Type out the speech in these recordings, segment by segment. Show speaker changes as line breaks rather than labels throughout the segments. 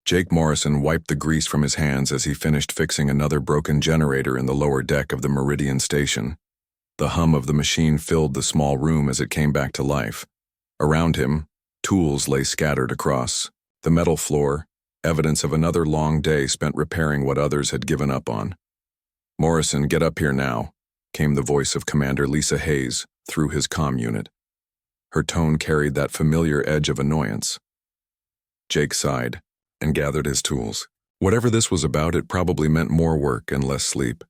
Jake Morrison wiped the grease from his hands as he finished fixing another broken generator in the lower deck of the Meridian station. The hum of the machine filled the small room as it came back to life. Around him, tools lay scattered across the metal floor, evidence of another long day spent repairing what others had given up on. "Morrison, get up here now," came the voice of Commander Lisa Hayes through his comm unit. Her tone carried that familiar edge of annoyance. Jake sighed and gathered his tools. Whatever this was about, it probably meant more work and less sleep.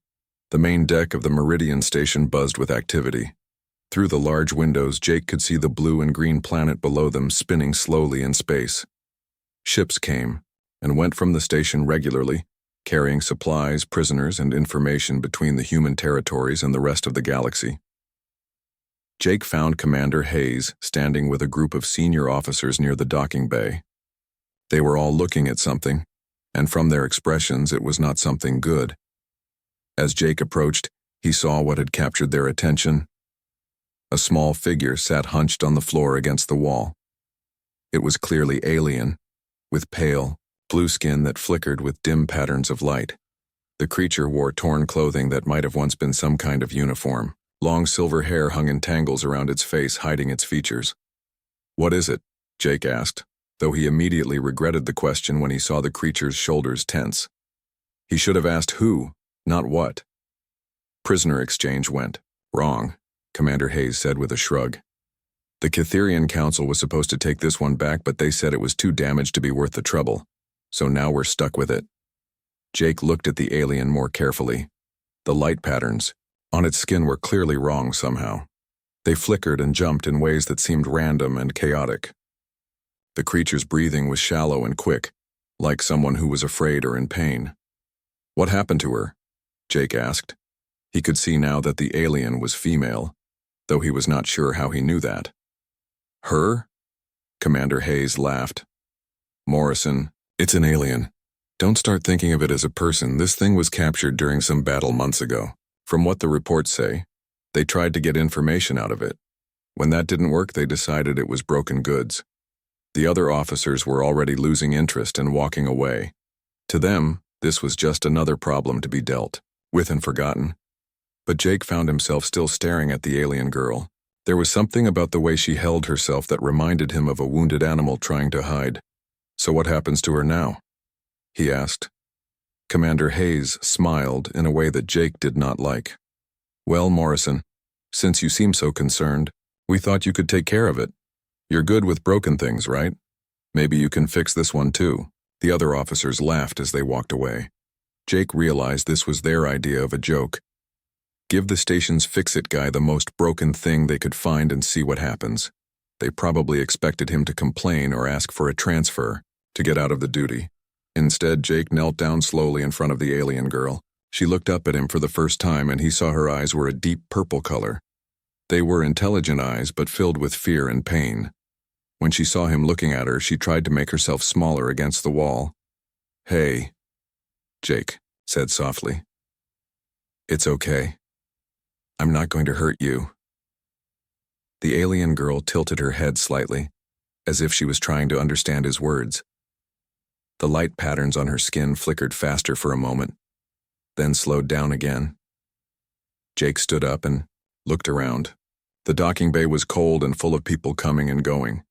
The main deck of the Meridian station buzzed with activity. Through the large windows, Jake could see the blue and green planet below them spinning slowly in space. Ships came and went from the station regularly, carrying supplies, prisoners, and information between the human territories and the rest of the galaxy. Jake found Commander Hayes standing with a group of senior officers near the docking bay. They were all looking at something, and from their expressions it was not something good. As Jake approached, he saw what had captured their attention. A small figure sat hunched on the floor against the wall. It was clearly alien, with pale, blue skin that flickered with dim patterns of light. The creature wore torn clothing that might have once been some kind of uniform. Long silver hair hung in tangles around its face, hiding its features. "What is it?" Jake asked, though he immediately regretted the question when he saw the creature's shoulders tense. He should have asked who, not what. Prisoner exchange went wrong, Commander Hayes said with a shrug. The Catherian Council was supposed to take this one back, but they said it was too damaged to be worth the trouble, so now we're stuck with it. Jake looked at the alien more carefully. The light patterns on its skin were clearly wrong somehow. They flickered and jumped in ways that seemed random and chaotic. The creature's breathing was shallow and quick, like someone who was afraid or in pain. "What happened to her?" Jake asked. He could see now that the alien was female, though he was not sure how he knew that. "Her?" Commander Hayes laughed. "Morrison, it's an alien. Don't start thinking of it as a person. This thing was captured during some battle months ago. From what the reports say, they tried to get information out of it. When that didn't work, they decided it was broken goods. The other officers were already losing interest and walking away. To them, this was just another problem to be dealt with and forgotten." But Jake found himself still staring at the alien girl. There was something about the way she held herself that reminded him of a wounded animal trying to hide. "So what happens to her now?" he asked. Commander Hayes smiled in a way that Jake did not like. "Well, Morrison, since you seem so concerned, we thought you could take care of it. You're good with broken things, right? Maybe you can fix this one too." The other officers laughed as they walked away. Jake realized this was their idea of a joke. Give the station's fix-it guy the most broken thing they could find and see what happens. They probably expected him to complain or ask for a transfer to get out of the duty. Instead, Jake knelt down slowly in front of the alien girl. She looked up at him for the first time, and he saw her eyes were a deep purple color. They were intelligent eyes, but filled with fear and pain. When she saw him looking at her, she tried to make herself smaller against the wall. "Hey," Jake said softly. "It's okay. I'm not going to hurt you." The alien girl tilted her head slightly, as if she was trying to understand his words. The light patterns on her skin flickered faster for a moment, then slowed down again. Jake stood up and looked around. The docking bay was cold and full of people coming and going.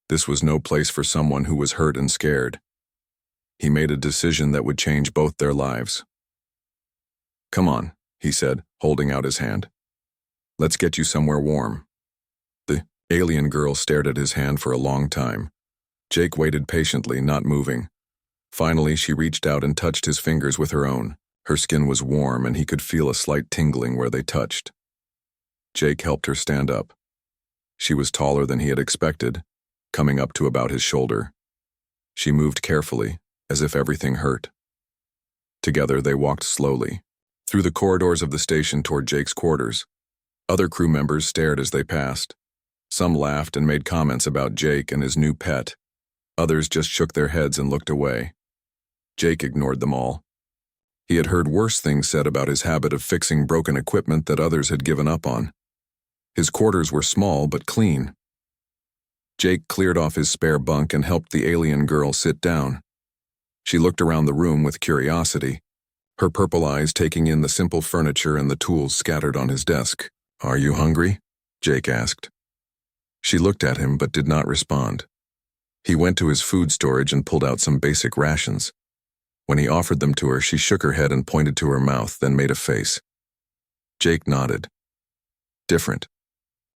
This was no place for someone who was hurt and scared. He made a decision that would change both their lives. "Come on," he said, holding out his hand. "Let's get you somewhere warm." The alien girl stared at his hand for a long time. Jake waited patiently, not moving. Finally, she reached out and touched his fingers with her own. Her skin was warm, and he could feel a slight tingling where they touched. Jake helped her stand up. She was taller than he had expected, coming up to about his shoulder. She moved carefully, as if everything hurt. Together, they walked slowly through the corridors of the station toward Jake's quarters. Other crew members stared as they passed. Some laughed and made comments about Jake and his new pet. Others just shook their heads and looked away. Jake ignored them all. He had heard worse things said about his habit of fixing broken equipment that others had given up on. His quarters were small but clean. Jake cleared off his spare bunk and helped the alien girl sit down. She looked around the room with curiosity, her purple eyes taking in the simple furniture and the tools scattered on his desk. "Are you hungry?" Jake asked. She looked at him but did not respond. He went to his food storage and pulled out some basic rations. When he offered them to her, she shook her head and pointed to her mouth, then made a face. Jake nodded. Different.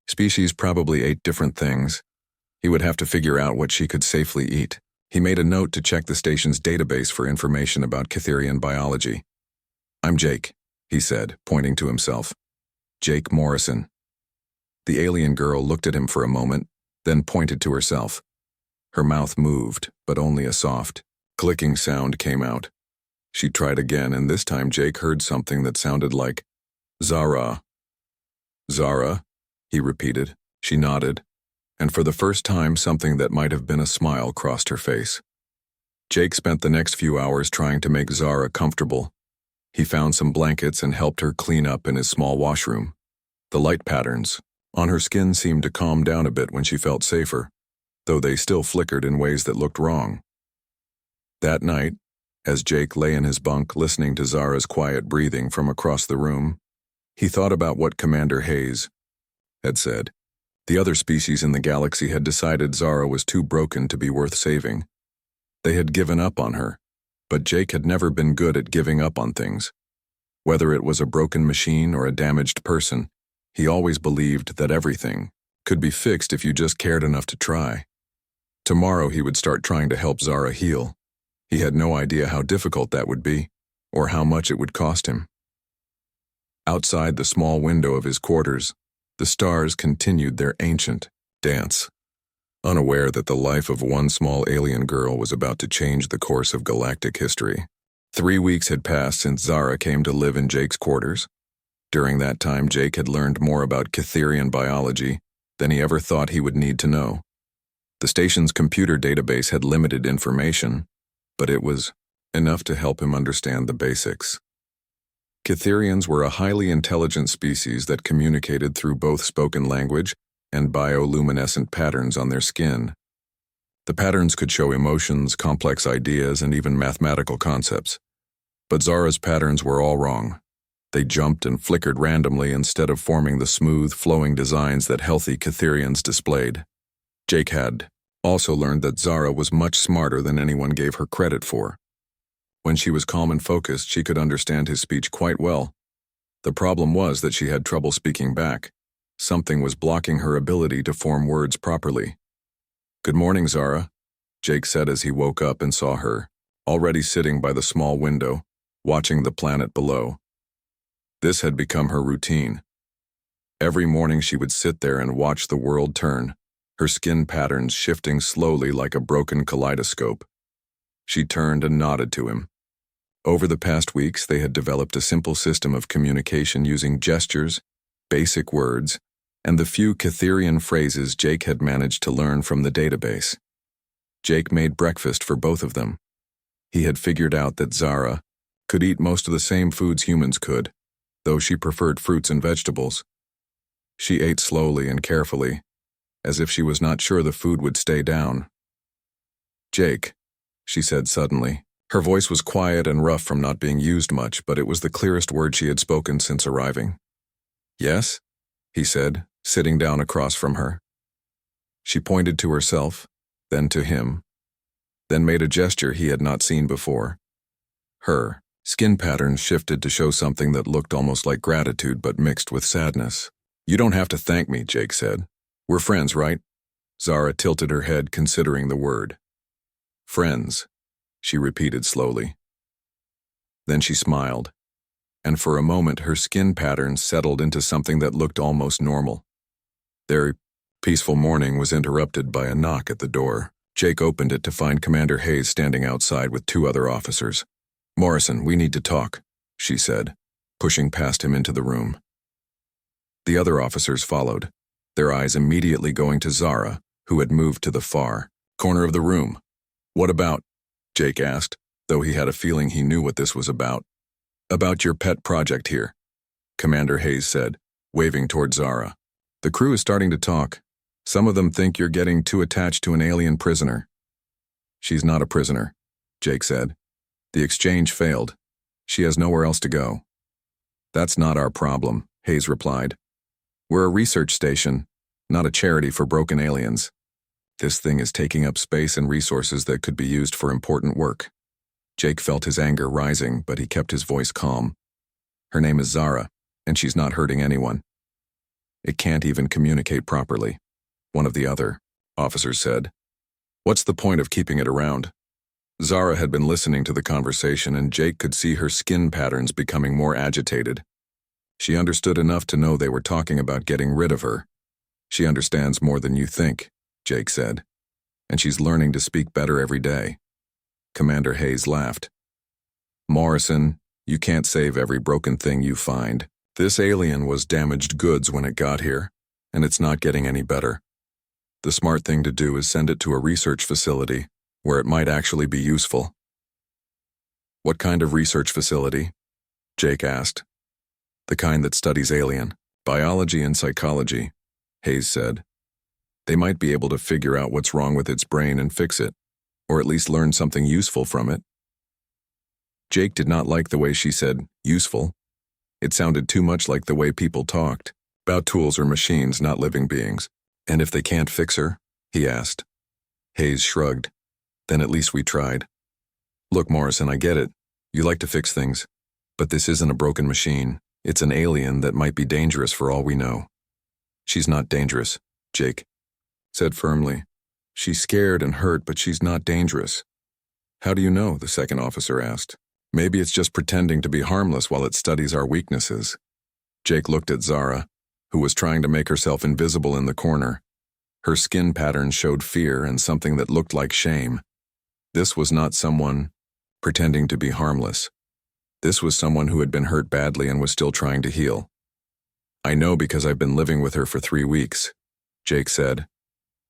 Species probably ate different things. He would have to figure out what she could safely eat. He made a note to check the station's database for information about Catherian biology. "I'm Jake," he said, pointing to himself. "Jake Morrison." The alien girl looked at him for a moment, then pointed to herself. Her mouth moved, but only a soft, clicking sound came out. She tried again, and this time Jake heard something that sounded like, "Zara." "Zara?" he repeated. She nodded, and for the first time something that might have been a smile crossed her face. Jake spent the next few hours trying to make Zara comfortable. He found some blankets and helped her clean up in his small washroom. The light patterns on her skin seemed to calm down a bit when she felt safer, though they still flickered in ways that looked wrong. That night, as Jake lay in his bunk listening to Zara's quiet breathing from across the room, he thought about what Commander Hayes had said. The other species in the galaxy had decided Zara was too broken to be worth saving. They had given up on her, but Jake had never been good at giving up on things. Whether it was a broken machine or a damaged person, he always believed that everything could be fixed if you just cared enough to try. Tomorrow he would start trying to help Zara heal. He had no idea how difficult that would be, or how much it would cost him. Outside the small window of his quarters, the stars continued their ancient dance, unaware that the life of one small alien girl was about to change the course of galactic history. 3 weeks had passed since Zara came to live in Jake's quarters. During that time, Jake had learned more about Catherian biology than he ever thought he would need to know. The station's computer database had limited information, but it was enough to help him understand the basics. Catherians were a highly intelligent species that communicated through both spoken language and bioluminescent patterns on their skin. The patterns could show emotions, complex ideas, and even mathematical concepts. But Zara's patterns were all wrong. They jumped and flickered randomly instead of forming the smooth, flowing designs that healthy Catherians displayed. Jake had also learned that Zara was much smarter than anyone gave her credit for. When she was calm and focused, she could understand his speech quite well. The problem was that she had trouble speaking back. Something was blocking her ability to form words properly. "Good morning, Zara," Jake said as he woke up and saw her, already sitting by the small window, watching the planet below. This had become her routine. Every morning she would sit there and watch the world turn, her skin patterns shifting slowly like a broken kaleidoscope. She turned and nodded to him. Over the past weeks, they had developed a simple system of communication using gestures, basic words, and the few Catherian phrases Jake had managed to learn from the database. Jake made breakfast for both of them. He had figured out that Zara could eat most of the same foods humans could, though she preferred fruits and vegetables. She ate slowly and carefully, as if she was not sure the food would stay down. "Jake," she said suddenly. Her voice was quiet and rough from not being used much, but it was the clearest word she had spoken since arriving. "Yes?" he said, sitting down across from her. She pointed to herself, then to him, then made a gesture he had not seen before. Her skin patterns shifted to show something that looked almost like gratitude but mixed with sadness. "You don't have to thank me," Jake said. "We're friends, right?" Zara tilted her head, considering the word. "Friends," she repeated slowly. Then she smiled, and for a moment her skin patterns settled into something that looked almost normal. Their peaceful morning was interrupted by a knock at the door. Jake opened it to find Commander Hayes standing outside with 2 other officers. "Morrison, we need to talk," she said, pushing past him into the room. The other officers followed, their eyes immediately going to Zara, who had moved to the far corner of the room. "What about?" Jake asked, though he had a feeling he knew what this was about. "About your pet project here," Commander Hayes said, waving toward Zara. "The crew is starting to talk. Some of them think you're getting too attached to an alien prisoner." "She's not a prisoner," Jake said. The exchange failed. She has nowhere else to go. That's not our problem, Hayes replied. We're a research station, not a charity for broken aliens. This thing is taking up space and resources that could be used for important work. Jake felt his anger rising, but he kept his voice calm. Her name is Zara, and she's not hurting anyone. It can't even communicate properly, one of the other officers said. What's the point of keeping it around? Zara had been listening to the conversation, and Jake could see her skin patterns becoming more agitated. She understood enough to know they were talking about getting rid of her. She understands more than you think, Jake said, and she's learning to speak better every day. Commander Hayes laughed. Morrison, you can't save every broken thing you find. This alien was damaged goods when it got here, and it's not getting any better. The smart thing to do is send it to a research facility where it might actually be useful. What kind of research facility? Jake asked. The kind that studies alien biology and psychology, Hayes said. They might be able to figure out what's wrong with its brain and fix it, or at least learn something useful from it. Jake did not like the way she said, useful. It sounded too much like the way people talked, about tools or machines, not living beings. And if they can't fix her? He asked. Hayes shrugged. Then at least we tried. Look, Morrison, I get it. You like to fix things. But this isn't a broken machine. It's an alien that might be dangerous for all we know. She's not dangerous, Jake said firmly. She's scared and hurt, but she's not dangerous. How do you know? The second officer asked. Maybe it's just pretending to be harmless while it studies our weaknesses. Jake looked at Zara, who was trying to make herself invisible in the corner. Her skin pattern showed fear and something that looked like shame. This was not someone pretending to be harmless. This was someone who had been hurt badly and was still trying to heal. I know because I've been living with her for 3 weeks, Jake said.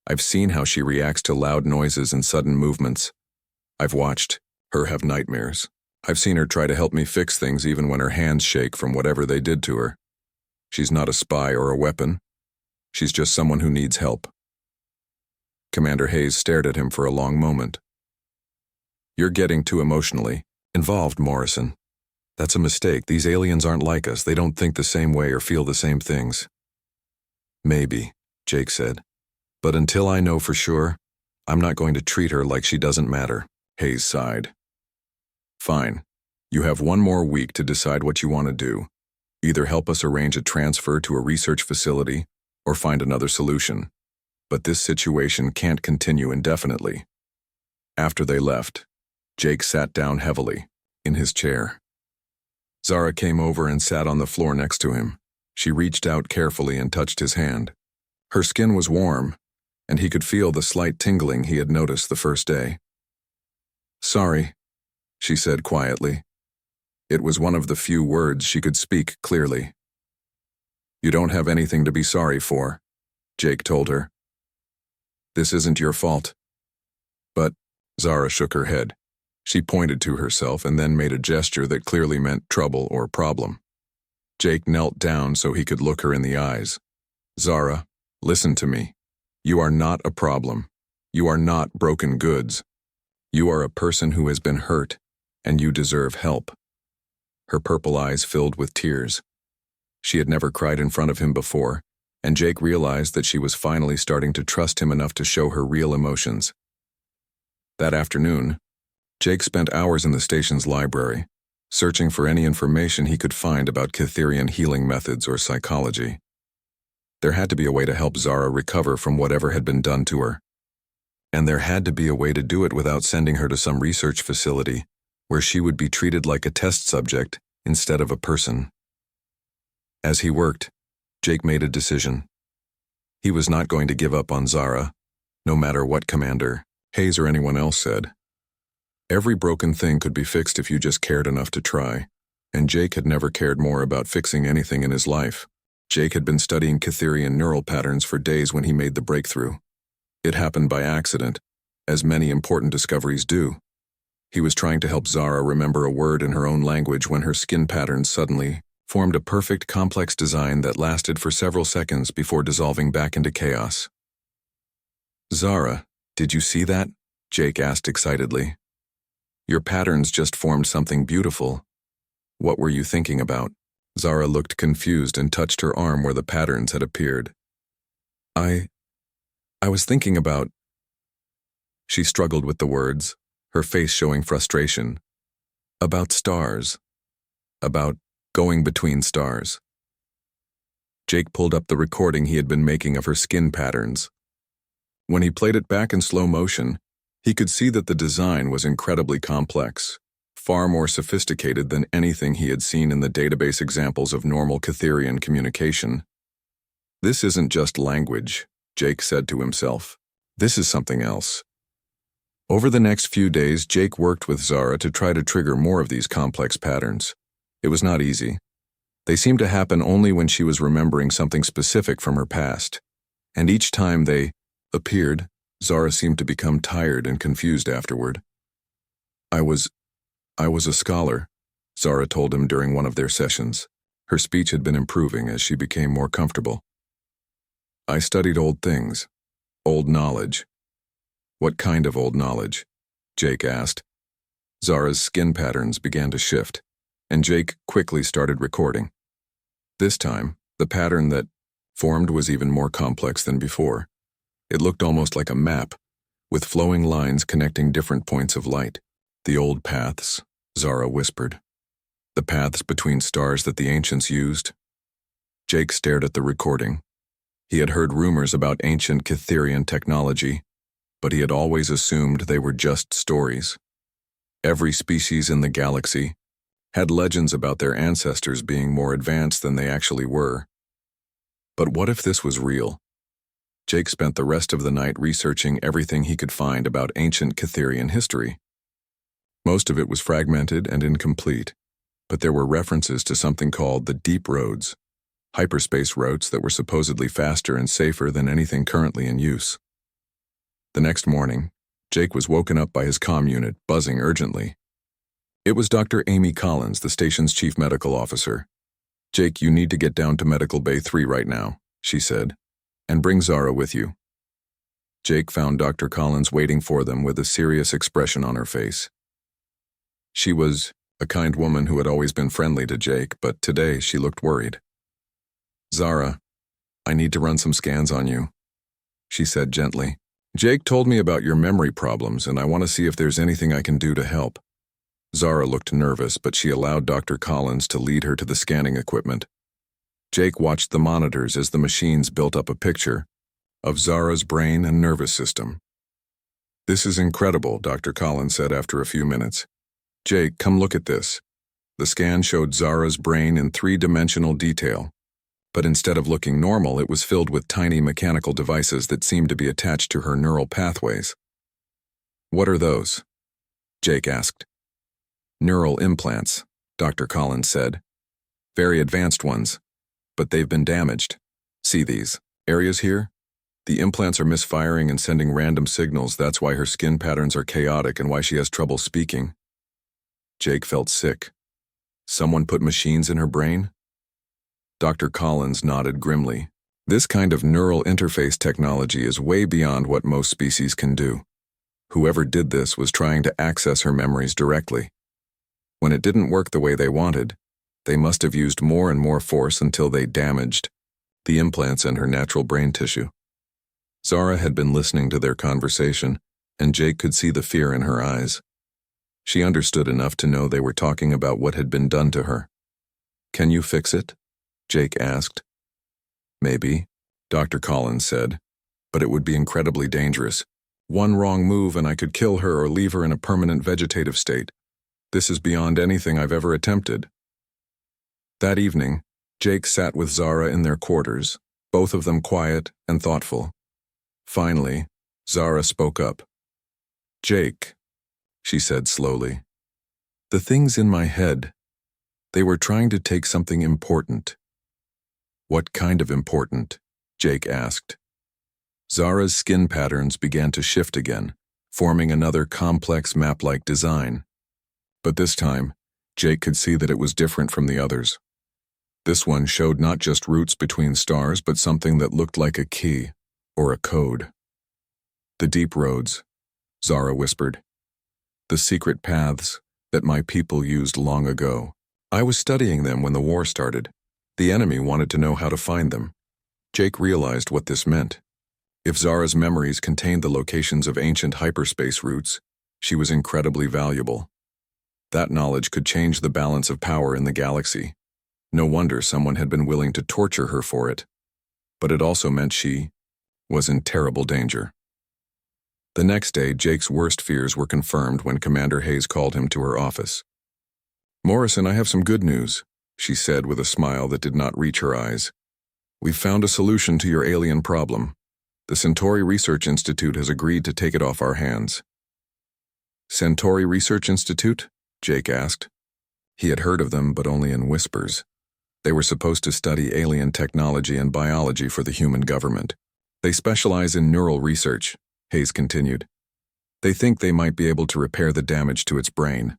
I've seen how she reacts to loud noises and sudden movements. I've watched her have nightmares. I've seen her try to help me fix things even when her hands shake from whatever they did to her. She's not a spy or a weapon. She's just someone who needs help. Commander Hayes stared at him for a long moment. You're getting too emotionally involved, Morrison. That's a mistake. These aliens aren't like us. They don't think the same way or feel the same things. Maybe, Jake said. But until I know for sure, I'm not going to treat her like she doesn't matter. Hayes sighed. Fine. You have 1 more week to decide what you want to do. Either help us arrange a transfer to a research facility or find another solution. But this situation can't continue indefinitely. After they left, Jake sat down heavily in his chair. Zara came over and sat on the floor next to him. She reached out carefully and touched his hand. Her skin was warm, and he could feel the slight tingling he had noticed the first day. Sorry, she said quietly. It was one of the few words she could speak clearly. You don't have anything to be sorry for, Jake told her. This isn't your fault. But, Zara shook her head. She pointed to herself and then made a gesture that clearly meant trouble or problem. Jake knelt down so he could look her in the eyes. Zara, listen to me. You are not a problem. You are not broken goods. You are a person who has been hurt, and you deserve help. Her purple eyes filled with tears. She had never cried in front of him before, and Jake realized that she was finally starting to trust him enough to show her real emotions. That afternoon, Jake spent hours in the station's library, searching for any information he could find about Catherian healing methods or psychology. There had to be a way to help Zara recover from whatever had been done to her. And there had to be a way to do it without sending her to some research facility where she would be treated like a test subject instead of a person. As he worked, Jake made a decision. He was not going to give up on Zara, no matter what Commander Hayes or anyone else said. Every broken thing could be fixed if you just cared enough to try, and Jake had never cared more about fixing anything in his life. Jake had been studying Catherian neural patterns for days when he made the breakthrough. It happened by accident, as many important discoveries do. He was trying to help Zara remember a word in her own language when her skin patterns suddenly formed a perfect complex design that lasted for several seconds before dissolving back into chaos. Zara, did you see that? Jake asked excitedly. Your patterns just formed something beautiful. What were you thinking about? Zara looked confused and touched her arm where the patterns had appeared. I was thinking about... She struggled with the words, her face showing frustration. About stars. About going between stars. Jake pulled up the recording he had been making of her skin patterns. When he played it back in slow motion, he could see that the design was incredibly complex, far more sophisticated than anything he had seen in the database examples of normal Catherian communication. This isn't just language, Jake said to himself. This is something else. Over the next few days, Jake worked with Zara to try to trigger more of these complex patterns. It was not easy. They seemed to happen only when she was remembering something specific from her past. And each time they appeared, Zara seemed to become tired and confused afterward. I was a scholar, Zara told him during one of their sessions. Her speech had been improving as she became more comfortable. I studied old things, old knowledge. What kind of old knowledge? Jake asked. Zara's skin patterns began to shift, and Jake quickly started recording. This time, the pattern that formed was even more complex than before. It looked almost like a map, with flowing lines connecting different points of light. The old paths, Zara whispered. The paths between stars that the ancients used. Jake stared at the recording. He had heard rumors about ancient Catherian technology, but he had always assumed they were just stories. Every species in the galaxy had legends about their ancestors being more advanced than they actually were. But what if this was real? Jake spent the rest of the night researching everything he could find about ancient Catherian history. Most of it was fragmented and incomplete, but there were references to something called the deep roads, hyperspace routes that were supposedly faster and safer than anything currently in use. The next morning, Jake was woken up by his comm unit buzzing urgently. It was Dr. Amy Collins, the station's chief medical officer. Jake, you need to get down to Medical Bay 3 right now, she said, and bring Zara with you. Jake found Dr. Collins waiting for them with a serious expression on her face. She was a kind woman who had always been friendly to Jake, but today she looked worried. Zara, I need to run some scans on you, she said gently. Jake told me about your memory problems, and I want to see if there's anything I can do to help. Zara looked nervous, but she allowed Dr. Collins to lead her to the scanning equipment. Jake watched the monitors as the machines built up a picture of Zara's brain and nervous system. This is incredible, Dr. Collins said after a few minutes. Jake, come look at this. The scan showed Zara's brain in three-dimensional detail, but instead of looking normal, it was filled with tiny mechanical devices that seemed to be attached to her neural pathways. What are those? Jake asked. Neural implants, Dr. Collins said. Very advanced ones, but they've been damaged. See these areas here? The implants are misfiring and sending random signals. That's why her skin patterns are chaotic and why she has trouble speaking. Jake felt sick. Someone put machines in her brain? Dr. Collins nodded grimly. This kind of neural interface technology is way beyond what most species can do. Whoever did this was trying to access her memories directly. When it didn't work the way they wanted, they must have used more and more force until they damaged the implants and her natural brain tissue. Zara had been listening to their conversation, and Jake could see the fear in her eyes. She understood enough to know they were talking about what had been done to her. Can you fix it? Jake asked. Maybe, Dr. Collins said, but it would be incredibly dangerous. One wrong move and I could kill her or leave her in a permanent vegetative state. This is beyond anything I've ever attempted. That evening, Jake sat with Zara in their quarters, both of them quiet and thoughtful. Finally, Zara spoke up. Jake, she said slowly, the things in my head, they were trying to take something important. What kind of important? Jake asked. Zara's skin patterns began to shift again, forming another complex map-like design. But this time, Jake could see that it was different from the others. This one showed not just routes between stars, but something that looked like a key or a code. The deep roads, Zara whispered. The secret paths that my people used long ago. I was studying them when the war started. The enemy wanted to know how to find them. Jake realized what this meant. If Zara's memories contained the locations of ancient hyperspace routes, she was incredibly valuable. That knowledge could change the balance of power in the galaxy. No wonder someone had been willing to torture her for it. But it also meant she was in terrible danger. The next day, Jake's worst fears were confirmed when Commander Hayes called him to her office. "Morrison, I have some good news," she said with a smile that did not reach her eyes. "We've found a solution to your alien problem. The Centauri Research Institute has agreed to take it off our hands." "Centauri Research Institute?" Jake asked. He had heard of them, but only in whispers. They were supposed to study alien technology and biology for the human government. "They specialize in neural research," Hayes continued. "They think they might be able to repair the damage to its brain.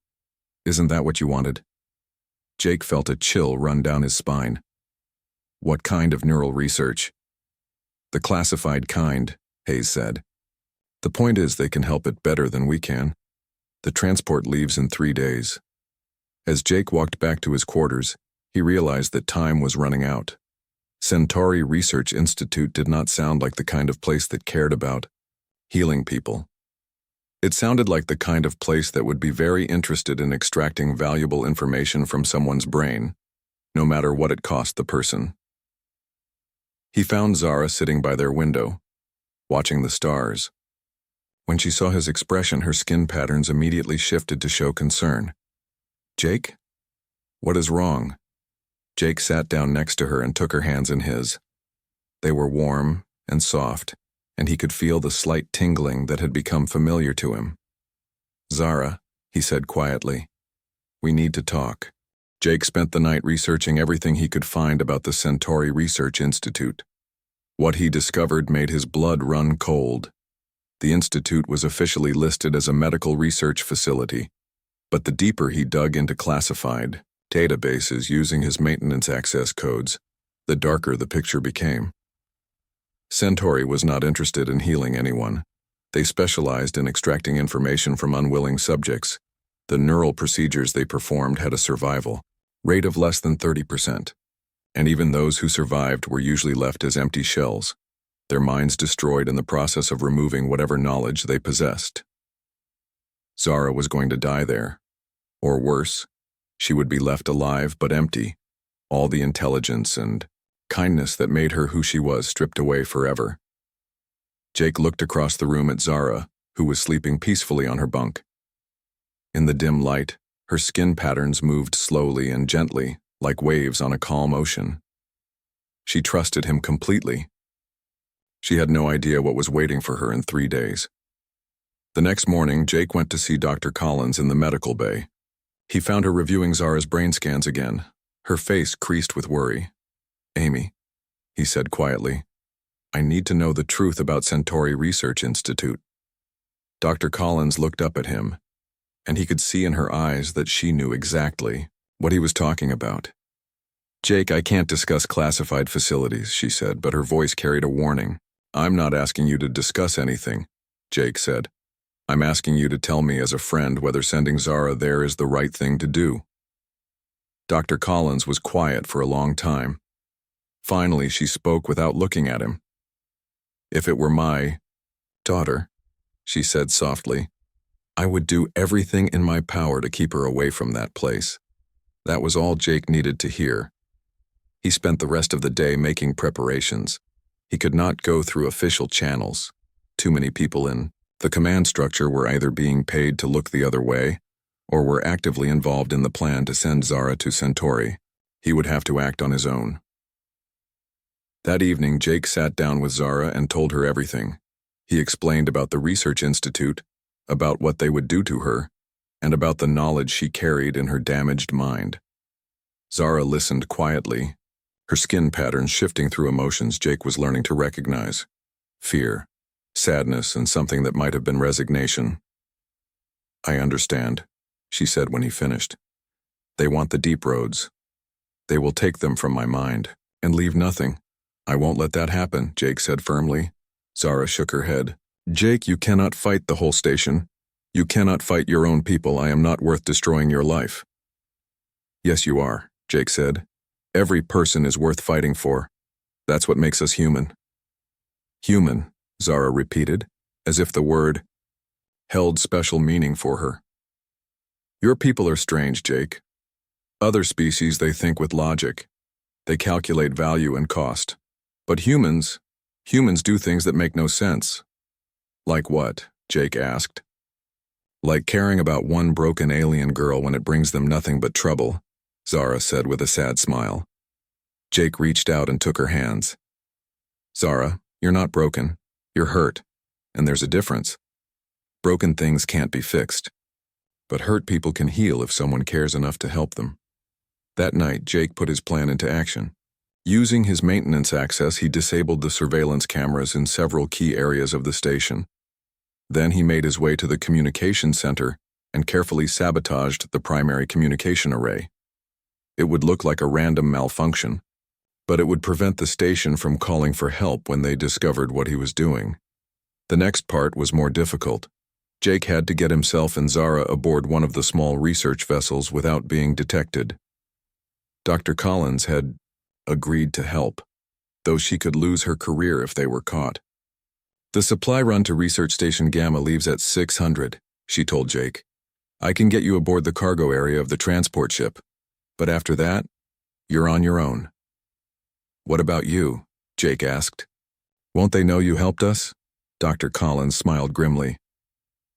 Isn't that what you wanted?" Jake felt a chill run down his spine. "What kind of neural research?" "The classified kind," Hayes said. "The point is they can help it better than we can. The transport leaves in 3 days." As Jake walked back to his quarters, he realized that time was running out. Centauri Research Institute did not sound like the kind of place that cared about healing people. It sounded like the kind of place that would be very interested in extracting valuable information from someone's brain, no matter what it cost the person. He found Zara sitting by their window, watching the stars. When she saw his expression, her skin patterns immediately shifted to show concern. "Jake? What is wrong?" Jake sat down next to her and took her hands in his. They were warm and soft, and he could feel the slight tingling that had become familiar to him. "Zara," he said quietly, "we need to talk." Jake spent the night researching everything he could find about the Centauri Research Institute. What he discovered made his blood run cold. The institute was officially listed as a medical research facility, but the deeper he dug into classified databases using his maintenance access codes, the darker the picture became. Centauri was not interested in healing anyone. They specialized in extracting information from unwilling subjects. The neural procedures they performed had a survival rate of less than 30%, and even those who survived were usually left as empty shells, their minds destroyed in the process of removing whatever knowledge they possessed. Zara was going to die there. Or worse, she would be left alive but empty, all the intelligence and kindness that made her who she was stripped away forever. Jake looked across the room at Zara, who was sleeping peacefully on her bunk. In the dim light, her skin patterns moved slowly and gently, like waves on a calm ocean. She trusted him completely. She had no idea what was waiting for her in 3 days. The next morning, Jake went to see Dr. Collins in the medical bay. He found her reviewing Zara's brain scans again, her face creased with worry. "Amy," he said quietly, "I need to know the truth about Centauri Research Institute." Dr. Collins looked up at him, and he could see in her eyes that she knew exactly what he was talking about. "Jake, I can't discuss classified facilities," she said, but her voice carried a warning. "I'm not asking you to discuss anything," Jake said. "I'm asking you to tell me as a friend whether sending Zara there is the right thing to do." Dr. Collins was quiet for a long time. Finally, she spoke without looking at him. "If it were my daughter," she said softly, "I would do everything in my power to keep her away from that place." That was all Jake needed to hear. He spent the rest of the day making preparations. He could not go through official channels. Too many people in the command structure were either being paid to look the other way or were actively involved in the plan to send Zara to Centauri. He would have to act on his own. That evening, Jake sat down with Zara and told her everything. He explained about the research institute, about what they would do to her, and about the knowledge she carried in her damaged mind. Zara listened quietly, her skin patterns shifting through emotions Jake was learning to recognize: fear, sadness, and something that might have been resignation. "I understand," she said when he finished. "They want the deep roads. They will take them from my mind and leave nothing. I won't let that happen," Jake said firmly. Zara shook her head. "Jake, you cannot fight the whole station. You cannot fight your own people. I am not worth destroying your life. Yes, you are, Jake said. Every person is worth fighting for. That's what makes us human. Human, Zara repeated, as if the word held special meaning for her. Your people are strange, Jake. Other species, they think with logic. They calculate value and cost. But humans do things that make no sense. Like what? Jake asked. Like caring about one broken alien girl when it brings them nothing but trouble, Zara said with a sad smile. Jake reached out and took her hands. Zara, you're not broken. You're hurt. And there's a difference. Broken things can't be fixed. But hurt people can heal if someone cares enough to help them. That night, Jake put his plan into action. Using his maintenance access, he disabled the surveillance cameras in several key areas of the station. Then he made his way to the communication center and carefully sabotaged the primary communication array. It would look like a random malfunction, but it would prevent the station from calling for help when they discovered what he was doing. The next part was more difficult. Jake had to get himself and Zara aboard one of the small research vessels without being detected. Dr. Collins had agreed to help, though she could lose her career if they were caught. The supply run to Research Station Gamma leaves at 600, she told Jake. I can get you aboard the cargo area of the transport ship, but after that, you're on your own. What about you? Jake asked. Won't they know you helped us? Dr. Collins smiled grimly.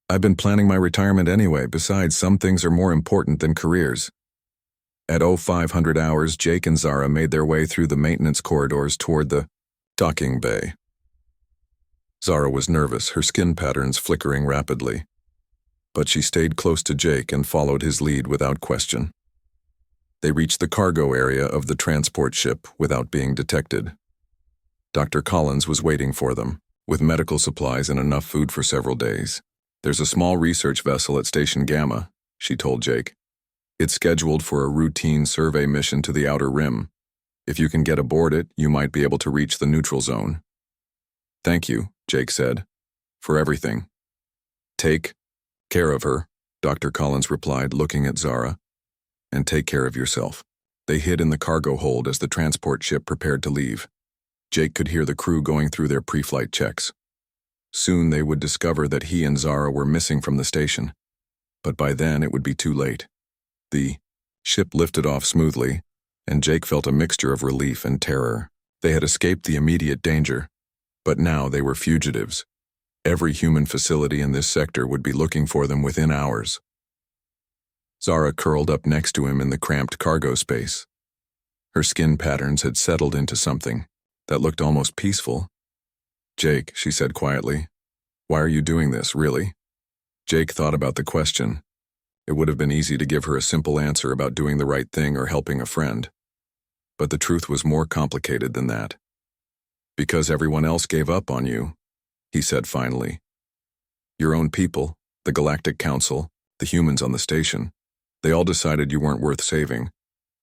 I've been planning my retirement anyway. Besides, some things are more important than careers. At 0500 hours, Jake and Zara made their way through the maintenance corridors toward the docking bay. Zara was nervous, her skin patterns flickering rapidly. But she stayed close to Jake and followed his lead without question. They reached the cargo area of the transport ship without being detected. Dr. Collins was waiting for them, with medical supplies and enough food for several days. There's a small research vessel at Station Gamma, she told Jake. It's scheduled for a routine survey mission to the outer rim. If you can get aboard it, you might be able to reach the neutral zone. Thank you, Jake said, for everything. Take care of her, Dr. Collins replied, looking at Zara. And take care of yourself. They hid in the cargo hold as the transport ship prepared to leave. Jake could hear the crew going through their pre-flight checks. Soon they would discover that he and Zara were missing from the station. But by then it would be too late. The ship lifted off smoothly, and Jake felt a mixture of relief and terror. They had escaped the immediate danger, but now they were fugitives. Every human facility in this sector would be looking for them within hours. Zara curled up next to him in the cramped cargo space. Her skin patterns had settled into something that looked almost peaceful. Jake, she said quietly, why are you doing this, really? Jake thought about the question. It would have been easy to give her a simple answer about doing the right thing or helping a friend. But the truth was more complicated than that. Because everyone else gave up on you, he said finally. Your own people, the Galactic Council, the humans on the station, they all decided you weren't worth saving.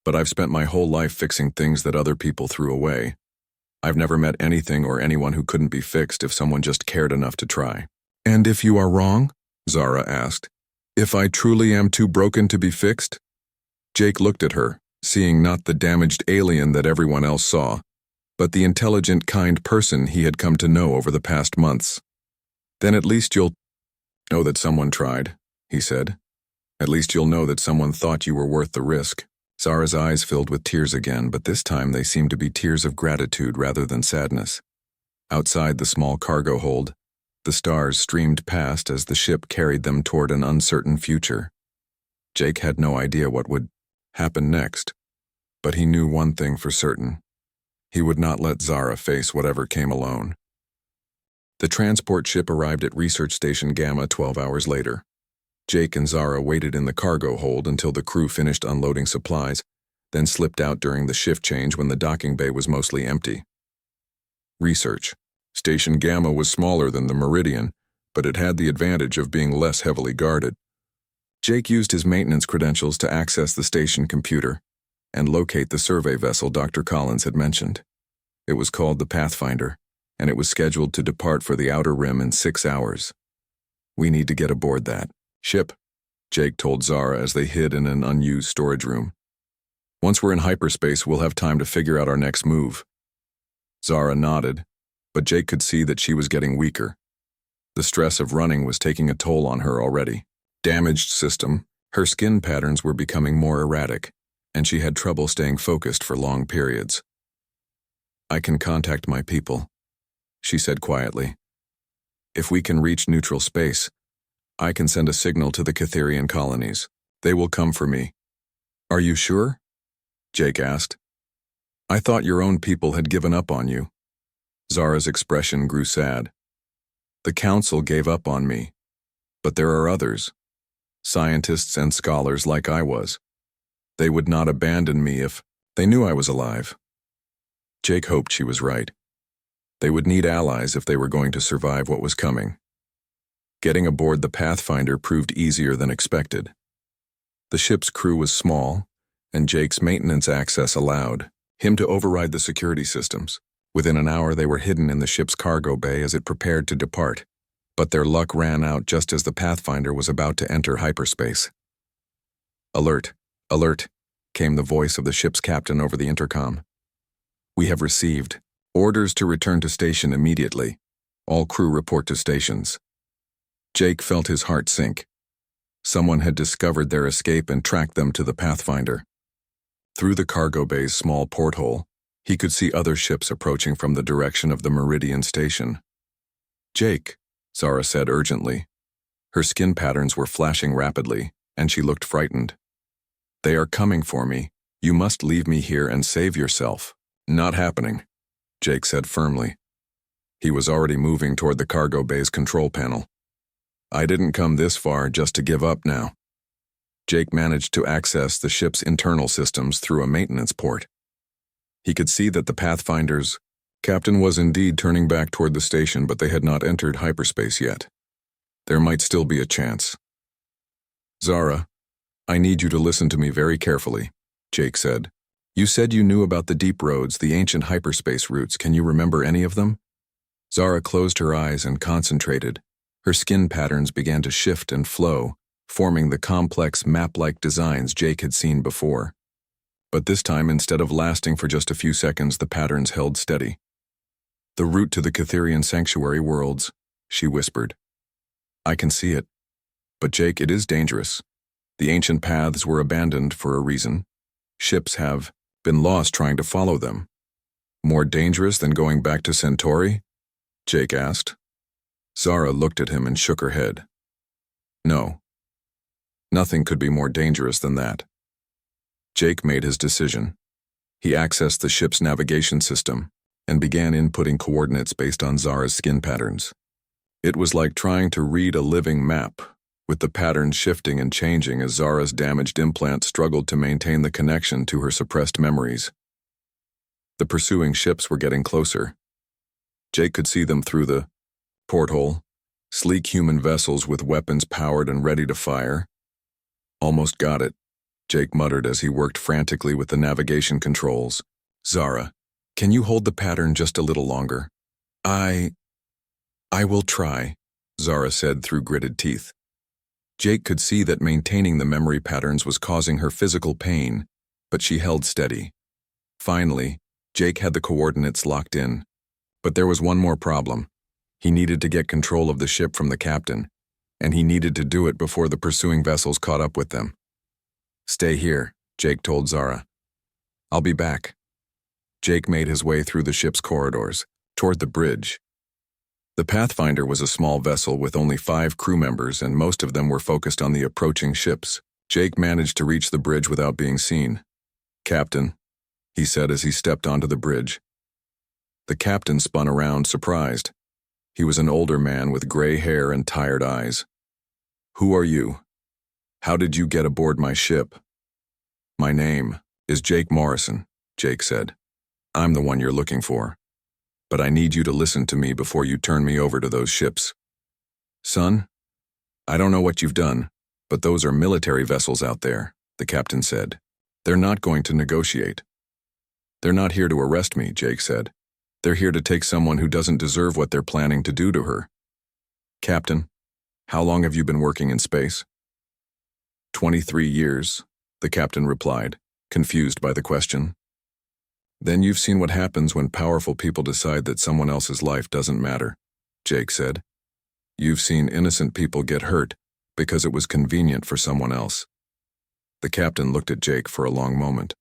But I've spent my whole life fixing things that other people threw away. I've never met anything or anyone who couldn't be fixed if someone just cared enough to try. And if you are wrong? Zara asked. If I truly am too broken to be fixed? Jake looked at her, seeing not the damaged alien that everyone else saw, but the intelligent, kind person he had come to know over the past months. Then at least you'll know that someone tried, he said. At least you'll know that someone thought you were worth the risk. Zara's eyes filled with tears again, but this time they seemed to be tears of gratitude rather than sadness. Outside the small cargo hold, the stars streamed past as the ship carried them toward an uncertain future. Jake had no idea what would happen next, but he knew one thing for certain. He would not let Zara face whatever came alone. The transport ship arrived at Research Station Gamma 12 hours later. Jake and Zara waited in the cargo hold until the crew finished unloading supplies, then slipped out during the shift change when the docking bay was mostly empty. Research. Station Gamma was smaller than the Meridian, but it had the advantage of being less heavily guarded. Jake used his maintenance credentials to access the station computer and locate the survey vessel Dr. Collins had mentioned. It was called the Pathfinder, and it was scheduled to depart for the outer rim in 6 hours. We need to get aboard that, Ship, Jake told Zara as they hid in an unused storage room. Once we're in hyperspace, we'll have time to figure out our next move. Zara nodded, but Jake could see that she was getting weaker. The stress of running was taking a toll on her already. Damaged system, her skin patterns were becoming more erratic, and she had trouble staying focused for long periods. I can contact my people, she said quietly. If we can reach neutral space, I can send a signal to the Catherian colonies. They will come for me. Are you sure? Jake asked. I thought your own people had given up on you. Zara's expression grew sad. The council gave up on me, but there are others, scientists and scholars like I was. They would not abandon me if they knew I was alive. Jake hoped she was right. They would need allies if they were going to survive what was coming. Getting aboard the Pathfinder proved easier than expected. The ship's crew was small, and Jake's maintenance access allowed him to override the security systems. Within an hour, they were hidden in the ship's cargo bay as it prepared to depart, but their luck ran out just as the Pathfinder was about to enter hyperspace. Alert, alert, came the voice of the ship's captain over the intercom. We have received orders to return to station immediately. All crew report to stations. Jake felt his heart sink. Someone had discovered their escape and tracked them to the Pathfinder. Through the cargo bay's small porthole, he could see other ships approaching from the direction of the Meridian station. Jake, Zara said urgently. Her skin patterns were flashing rapidly, and she looked frightened. They are coming for me. You must leave me here and save yourself. Not happening, Jake said firmly. He was already moving toward the cargo bay's control panel. I didn't come this far just to give up now. Jake managed to access the ship's internal systems through a maintenance port. He could see that the Pathfinder's captain was indeed turning back toward the station, but they had not entered hyperspace yet. There might still be a chance. Zara, I need you to listen to me very carefully, Jake said. You said you knew about the deep roads, the ancient hyperspace routes. Can you remember any of them? Zara closed her eyes and concentrated. Her skin patterns began to shift and flow, forming the complex map-like designs Jake had seen before. But this time, instead of lasting for just a few seconds, the patterns held steady. The route to the Catherian sanctuary worlds, she whispered. I can see it. But Jake, it is dangerous. The ancient paths were abandoned for a reason. Ships have been lost trying to follow them. More dangerous than going back to Centauri? Jake asked. Zara looked at him and shook her head. No. Nothing could be more dangerous than that. Jake made his decision. He accessed the ship's navigation system and began inputting coordinates based on Zara's skin patterns. It was like trying to read a living map, with the patterns shifting and changing as Zara's damaged implant struggled to maintain the connection to her suppressed memories. The pursuing ships were getting closer. Jake could see them through the porthole, sleek human vessels with weapons powered and ready to fire. Almost got it, Jake muttered as he worked frantically with the navigation controls. Zara, can you hold the pattern just a little longer? I will try, Zara said through gritted teeth. Jake could see that maintaining the memory patterns was causing her physical pain, but she held steady. Finally, Jake had the coordinates locked in. But there was one more problem. He needed to get control of the ship from the captain, and he needed to do it before the pursuing vessels caught up with them. Stay here, Jake told Zara. I'll be back. Jake made his way through the ship's corridors, toward the bridge. The Pathfinder was a small vessel with only 5 crew members, and most of them were focused on the approaching ships. Jake managed to reach the bridge without being seen. Captain, he said as he stepped onto the bridge. The captain spun around, surprised. He was an older man with gray hair and tired eyes. Who are you? How did you get aboard my ship? My name is Jake Morrison, Jake said. I'm the one you're looking for. But I need you to listen to me before you turn me over to those ships. Son, I don't know what you've done, but those are military vessels out there, the captain said. They're not going to negotiate. They're not here to arrest me, Jake said. They're here to take someone who doesn't deserve what they're planning to do to her. Captain, How long have you been working in space? 23 years, the captain replied, confused by the question. Then you've seen what happens when powerful people decide that someone else's life doesn't matter, Jake said. You've seen innocent people get hurt because it was convenient for someone else. The captain looked at Jake for a long moment.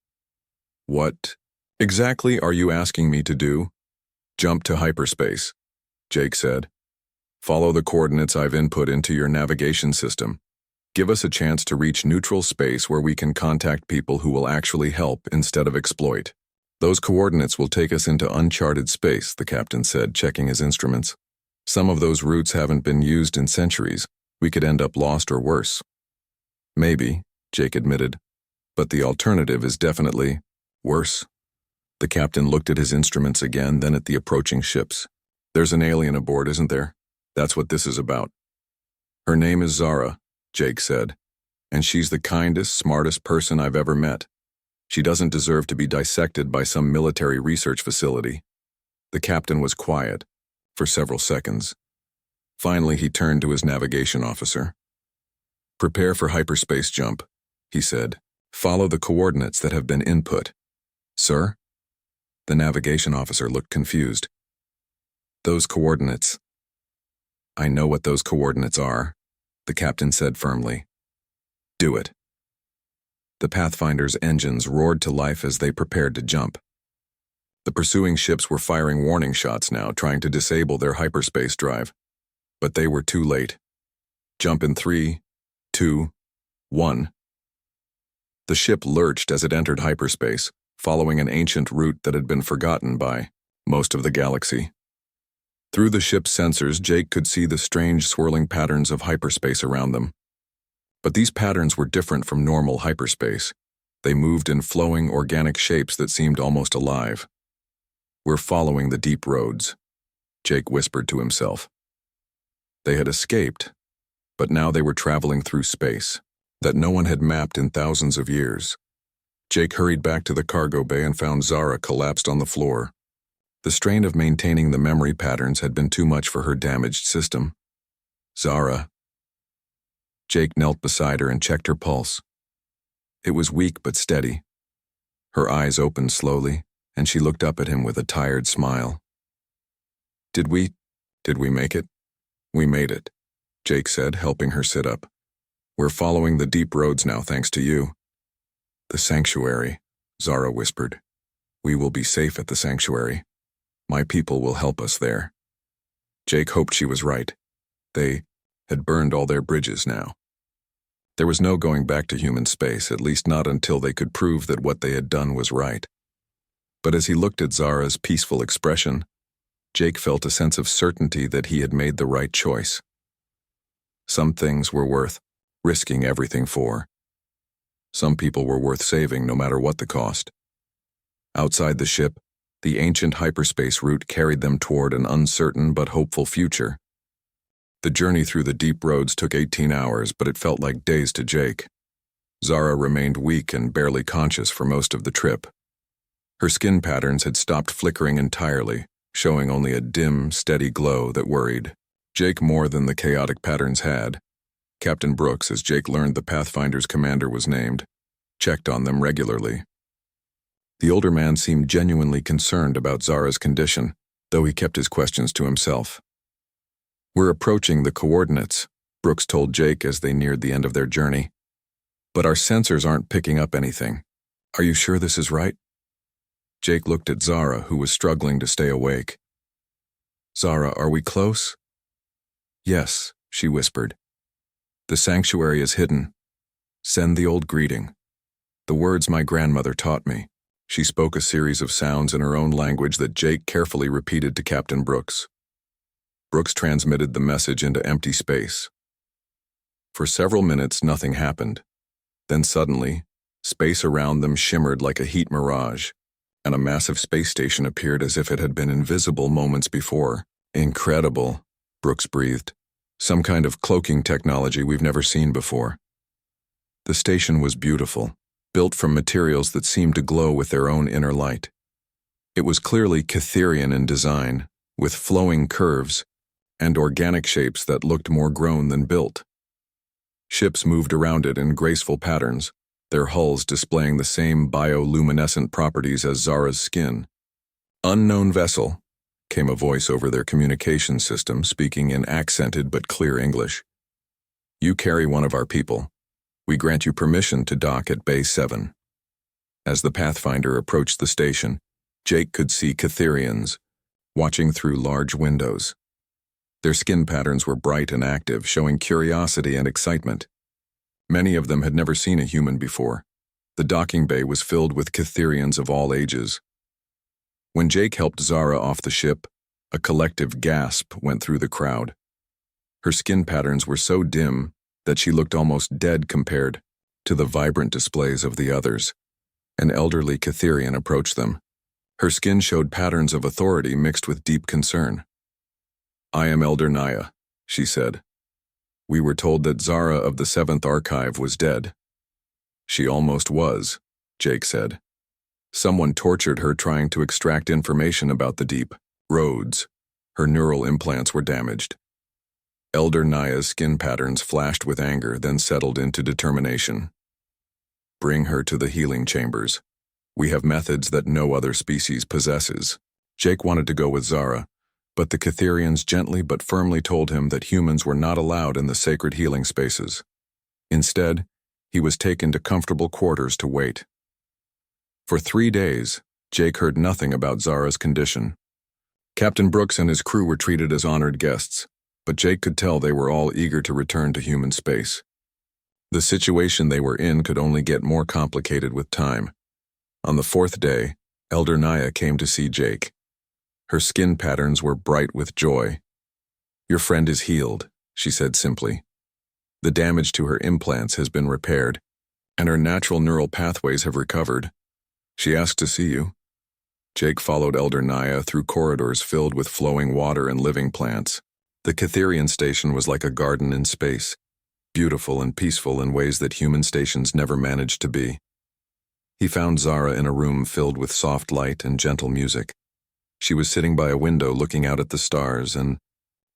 What exactly are you asking me to do? Jump to hyperspace, Jake said. Follow the coordinates I've input into your navigation system. Give us a chance to reach neutral space where we can contact people who will actually help instead of exploit. Those coordinates will take us into uncharted space, the captain said, checking his instruments. Some of those routes haven't been used in centuries. We could end up lost or worse. Maybe, Jake admitted, but the alternative is definitely worse. The captain looked at his instruments again, then at the approaching ships. There's an alien aboard, isn't there? That's what this is about. Her name is Zara, Jake said, and she's the kindest, smartest person I've ever met. She doesn't deserve to be dissected by some military research facility. The captain was quiet for several seconds. Finally, he turned to his navigation officer. Prepare for hyperspace jump, he said. Follow the coordinates that have been input. Sir? The navigation officer looked confused. Those coordinates. I know what those coordinates are, the captain said firmly. Do it. The Pathfinder's engines roared to life as they prepared to jump. The pursuing ships were firing warning shots now, trying to disable their hyperspace drive. But they were too late. Jump in 3, 2, 1. The ship lurched as it entered hyperspace, following an ancient route that had been forgotten by most of the galaxy. Through the ship's sensors, Jake could see the strange swirling patterns of hyperspace around them. But these patterns were different from normal hyperspace. They moved in flowing, organic shapes that seemed almost alive. We're following the deep roads, Jake whispered to himself. They had escaped, but now they were traveling through space that no one had mapped in thousands of years. Jake hurried back to the cargo bay and found Zara collapsed on the floor. The strain of maintaining the memory patterns had been too much for her damaged system. Zara. Jake knelt beside her and checked her pulse. It was weak but steady. Her eyes opened slowly, and she looked up at him with a tired smile. Did we make it? We made it, Jake said, helping her sit up. We're following the deep roads now, thanks to you. The sanctuary, Zara whispered. We will be safe at the sanctuary. My people will help us there. Jake hoped she was right. They had burned all their bridges now. There was no going back to human space, at least not until they could prove that what they had done was right. But as he looked at Zara's peaceful expression, Jake felt a sense of certainty that he had made the right choice. Some things were worth risking everything for. Some people were worth saving no matter what the cost. Outside the ship, the ancient hyperspace route carried them toward an uncertain but hopeful future. The journey through the deep roads took 18 hours, but it felt like days to Jake. Zara remained weak and barely conscious for most of the trip. Her skin patterns had stopped flickering entirely, showing only a dim, steady glow that worried Jake more than the chaotic patterns had. Captain Brooks, as Jake learned the Pathfinder's commander was named, checked on them regularly. The older man seemed genuinely concerned about Zara's condition, though he kept his questions to himself. We're approaching the coordinates, Brooks told Jake as they neared the end of their journey. But our sensors aren't picking up anything. Are you sure this is right? Jake looked at Zara, who was struggling to stay awake. Zara, are we close? Yes, she whispered. The sanctuary is hidden. Send the old greeting. The words my grandmother taught me. She spoke a series of sounds in her own language that Jake carefully repeated to Captain Brooks. Brooks transmitted the message into empty space. For several minutes, nothing happened. Then suddenly, space around them shimmered like a heat mirage, and a massive space station appeared as if it had been invisible moments before. Incredible, Brooks breathed. Some kind of cloaking technology we've never seen before. The station was beautiful, built from materials that seemed to glow with their own inner light. It was clearly Catherian in design, with flowing curves, and organic shapes that looked more grown than built. Ships moved around it in graceful patterns, their hulls displaying the same bioluminescent properties as Zara's skin. "Unknown vessel," came a voice over their communication system, speaking in accented but clear English. "You carry one of our people. We grant you permission to dock at Bay 7. As the Pathfinder approached the station, Jake could see Catherians, watching through large windows. Their skin patterns were bright and active, showing curiosity and excitement. Many of them had never seen a human before. The docking bay was filled with Catherians of all ages. When Jake helped Zara off the ship, a collective gasp went through the crowd. Her skin patterns were so dim that she looked almost dead compared to the vibrant displays of the others. An elderly Catherian approached them. Her skin showed patterns of authority mixed with deep concern. "I am Elder Naya," she said. "We were told that Zara of the 7th Archive was dead." "She almost was," Jake said. "Someone tortured her trying to extract information about the deep roads. Her neural implants were damaged." Elder Naya's skin patterns flashed with anger, then settled into determination. "Bring her to the healing chambers. We have methods that no other species possesses." Jake wanted to go with Zara, but the Catherians gently but firmly told him that humans were not allowed in the sacred healing spaces. Instead, he was taken to comfortable quarters to wait. For 3 days, Jake heard nothing about Zara's condition. Captain Brooks and his crew were treated as honored guests, but Jake could tell they were all eager to return to human space. The situation they were in could only get more complicated with time. On the 4th day, Elder Naya came to see Jake. Her skin patterns were bright with joy. "Your friend is healed," she said simply. "The damage to her implants has been repaired, and her natural neural pathways have recovered. She asked to see you." Jake followed Elder Naya through corridors filled with flowing water and living plants. The Catherian station was like a garden in space, beautiful and peaceful in ways that human stations never managed to be. He found Zara in a room filled with soft light and gentle music. She was sitting by a window looking out at the stars, and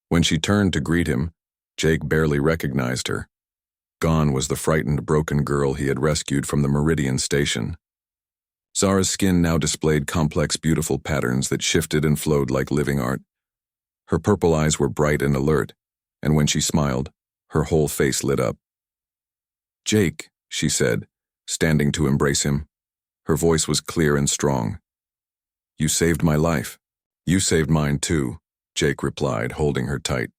when she turned to greet him, Jake barely recognized her. Gone was the frightened, broken girl he had rescued from the Meridian station. Zara's skin now displayed complex, beautiful patterns that shifted and flowed like living art. Her purple eyes were bright and alert, and when she smiled, her whole face lit up. "Jake," she said, standing to embrace him. Her voice was clear and strong. "You saved my life." "You saved mine too," Jake replied, holding her tight.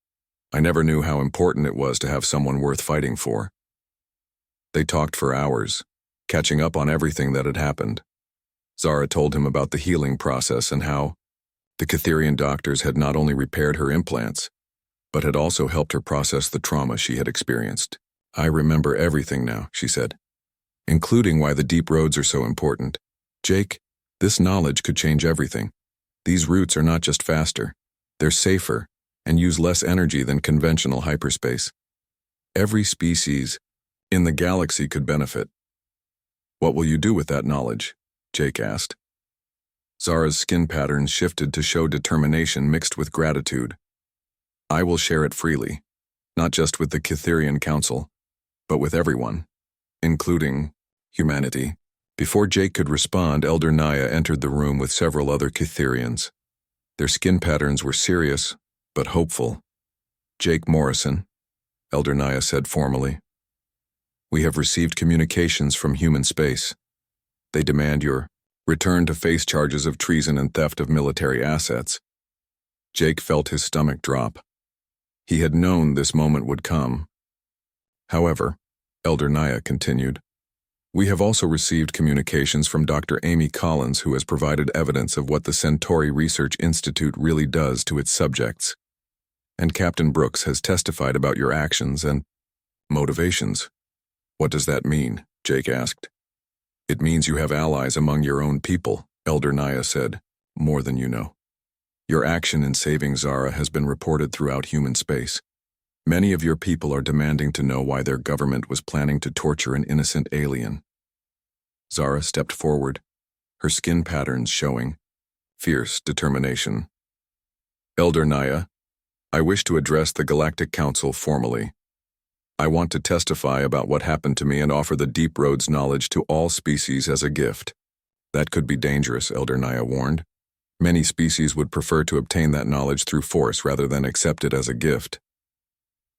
"I never knew how important it was to have someone worth fighting for." They talked for hours, catching up on everything that had happened. Zara told him about the healing process and how the Catherian doctors had not only repaired her implants, but had also helped her process the trauma she had experienced. "I remember everything now," she said, "including why the deep roads are so important. Jake, this knowledge could change everything. These routes are not just faster, they're safer and use less energy than conventional hyperspace. Every species in the galaxy could benefit." "What will you do with that knowledge?" Jake asked. Zara's skin patterns shifted to show determination mixed with gratitude. "I will share it freely, not just with the Catherian Council, but with everyone, including humanity." Before Jake could respond, Elder Naya entered the room with several other Catherians. Their skin patterns were serious, but hopeful. "Jake Morrison," Elder Naya said formally. "We have received communications from human space. They demand your return to face charges of treason and theft of military assets." Jake felt his stomach drop. He had known this moment would come. "However," Elder Naya continued, "we have also received communications from Dr. Amy Collins, who has provided evidence of what the Centauri Research Institute really does to its subjects. And Captain Brooks has testified about your actions and motivations." "What does that mean?" Jake asked. "It means you have allies among your own people," Elder Naya said, "more than you know. Your action in saving Zara has been reported throughout human space. Many of your people are demanding to know why their government was planning to torture an innocent alien." Zara stepped forward, her skin patterns showing fierce determination. "Elder Naya, I wish to address the Galactic Council formally. I want to testify about what happened to me and offer the Deep Road's knowledge to all species as a gift. That could be dangerous, Elder Naya warned. Many species would prefer to obtain that knowledge through force rather than accept it as a gift.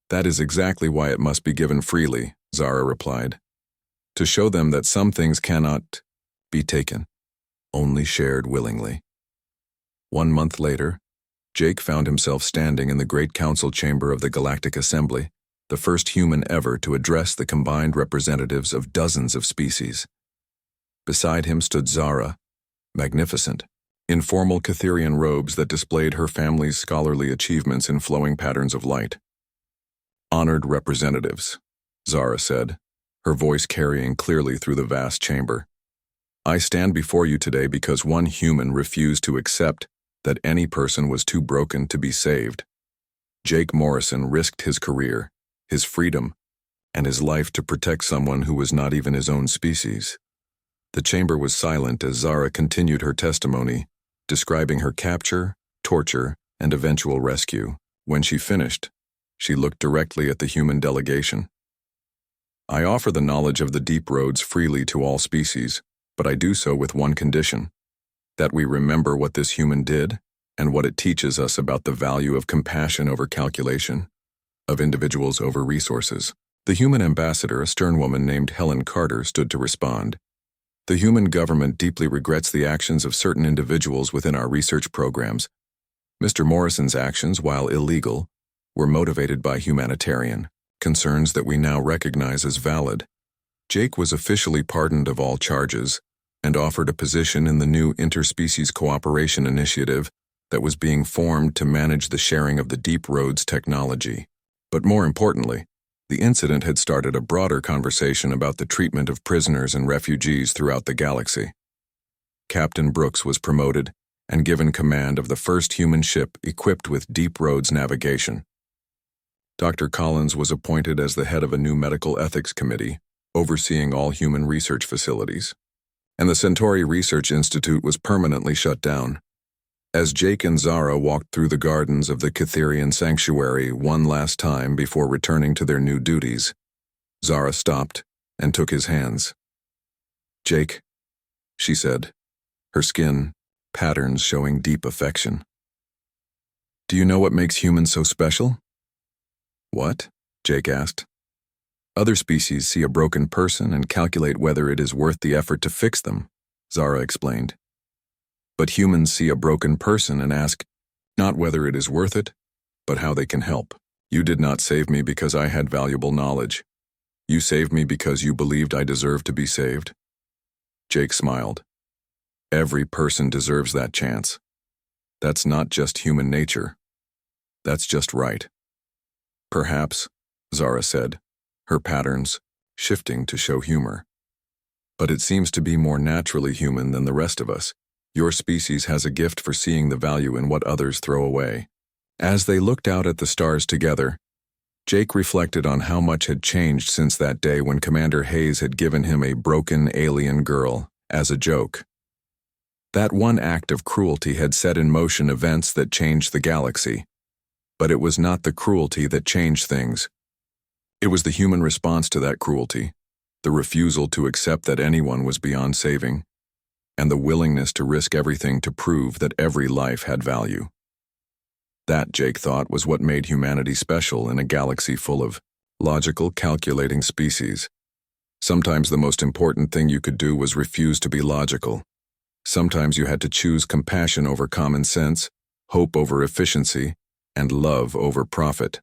That is exactly why it must be given freely, Zara replied. To show them that some things cannot be taken, only shared willingly. 1 month later, Jake found himself standing in the Great Council chamber of the Galactic Assembly, the first human ever to address the combined representatives of dozens of species. Beside him stood Zara, magnificent, in formal Catherian robes that displayed her family's scholarly achievements in flowing patterns of light. Honored representatives, Zara said, her voice carrying clearly through the vast chamber. I stand before you today because one human refused to accept that any person was too broken to be saved. Jake Morrison risked his career, his freedom, and his life to protect someone who was not even his own species. The chamber was silent as Zara continued her testimony, describing her capture, torture, and eventual rescue. When she finished, she looked directly at the human delegation. I offer the knowledge of the deep roads freely to all species, but I do so with one condition: that we remember what this human did and what it teaches us about the value of compassion over calculation, of individuals over resources. The human ambassador, a stern woman named Helen Carter, stood to respond. The human government deeply regrets the actions of certain individuals within our research programs. Mr. Morrison's actions, while illegal, were motivated by humanitarian concerns that we now recognize as valid. Jake was officially pardoned of all charges and offered a position in the new interspecies cooperation initiative that was being formed to manage the sharing of the Deep Roads technology. But more importantly, the incident had started a broader conversation about the treatment of prisoners and refugees throughout the galaxy. Captain Brooks was promoted and given command of the first human ship equipped with Deep Roads navigation. Dr. Collins was appointed as the head of a new medical ethics committee, overseeing all human research facilities. And the Centauri Research Institute was permanently shut down. As Jake and Zara walked through the gardens of the Catherian sanctuary one last time before returning to their new duties, Zara stopped and took his hands. Jake, she said, her skin, patterns showing deep affection. Do you know what makes humans so special? What? Jake asked. Other species see a broken person and calculate whether it is worth the effort to fix them, Zara explained. But humans see a broken person and ask, not whether it is worth it, but how they can help. You did not save me because I had valuable knowledge. You saved me because you believed I deserved to be saved. Jake smiled. Every person deserves that chance. That's not just human nature. That's just right. Perhaps, Zara said, her patterns shifting to show humor. But it seems to be more naturally human than the rest of us. Your species has a gift for seeing the value in what others throw away. As they looked out at the stars together, Jake reflected on how much had changed since that day when Commander Hayes had given him a broken alien girl as a joke. That one act of cruelty had set in motion events that changed the galaxy. But it was not the cruelty that changed things. It was the human response to that cruelty, the refusal to accept that anyone was beyond saving, and the willingness to risk everything to prove that every life had value. That, Jake thought, was what made humanity special in a galaxy full of logical, calculating species. Sometimes the most important thing you could do was refuse to be logical. Sometimes you had to choose compassion over common sense, hope over efficiency, and love over profit.